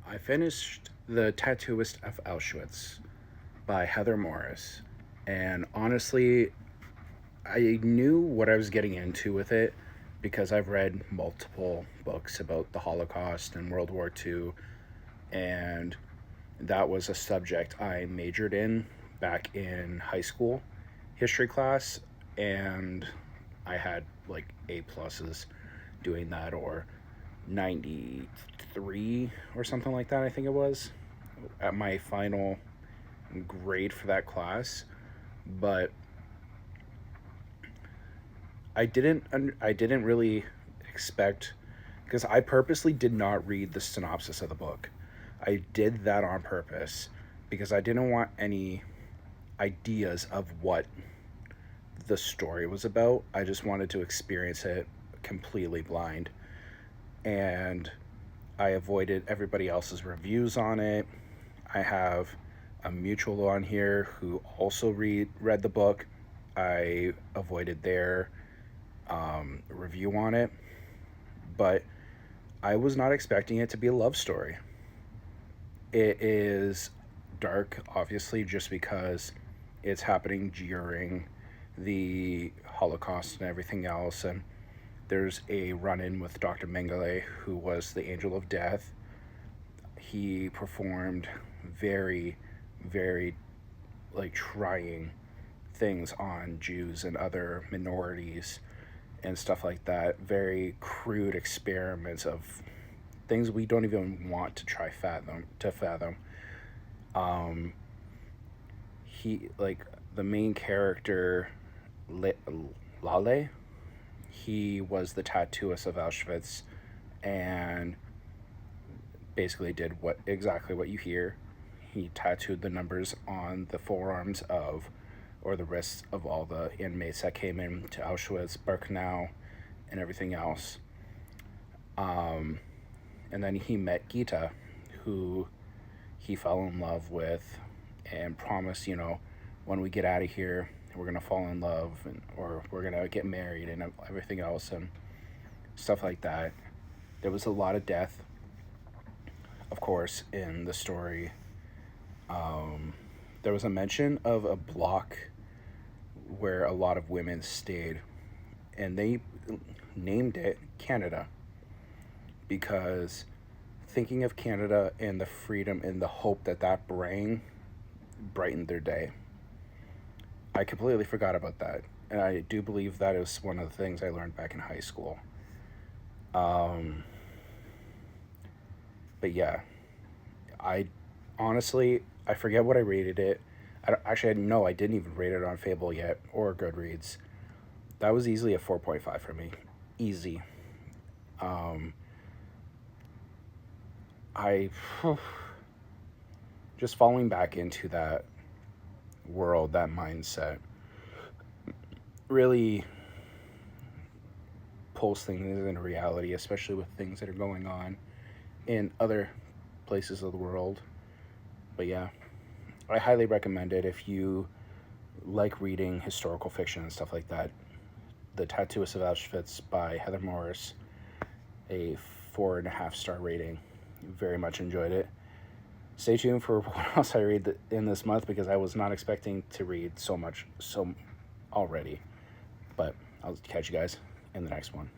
I finished The Tattooist of Auschwitz by Heather Morris, and honestly, I knew what I was getting into with it because I've read multiple books about the Holocaust and World War II, and that was a subject I majored in back in high school history class, and I had like A pluses doing that, or 93 or something like that, I think it was, at my final grade for that class. But I didn't really expect, because I purposely did not read the synopsis of the book. I did that on purpose because I didn't want any ideas of what the story was about. I just wanted to experience it completely blind. And I avoided everybody else's reviews on it. I have a mutual on here who also read the book. I avoided their review on it, but I was not expecting it to be a love story. It is dark, obviously, just because it's happening during the Holocaust and everything else. And there's a run in with Dr. Mengele, who was the angel of death. He performed very, very like trying things on Jews and other minorities and stuff like that. Very crude experiments of things we don't even want to try fathom. Um, he like the main character, Lale. He was the tattooist of Auschwitz, and basically did what you hear. He tattooed the numbers on the forearms of, or the wrists of, all the inmates that came in to Auschwitz, Birkenau, and everything else. Um, and then he met Gita, who he fell in love with, and promised, when we get out of here, we're gonna fall in love, or we're gonna get married and everything else and stuff like that. There was a lot of death, of course, in the story. There was a mention of a block where a lot of women stayed, and they named it Canada because thinking of Canada and the freedom and the hope that brightened their day. I completely forgot about that, and I do believe that is one of the things I learned back in high school. Um, but yeah, I honestly, I forget what I rated it. Actually, no, I didn't even rate it on Fable yet or Goodreads. That was easily a 4.5 for me. Easy. Um, I just falling back into that world, that mindset, really pulls things into reality, especially with things that are going on in other places of the world. But yeah, I highly recommend it if you like reading historical fiction and stuff like that. The Tattooist of Auschwitz by Heather Morris, a 4.5-star rating. Very much enjoyed it. Stay tuned for what else I read in this month, because I was not expecting to read so much already. But I'll catch you guys in the next one.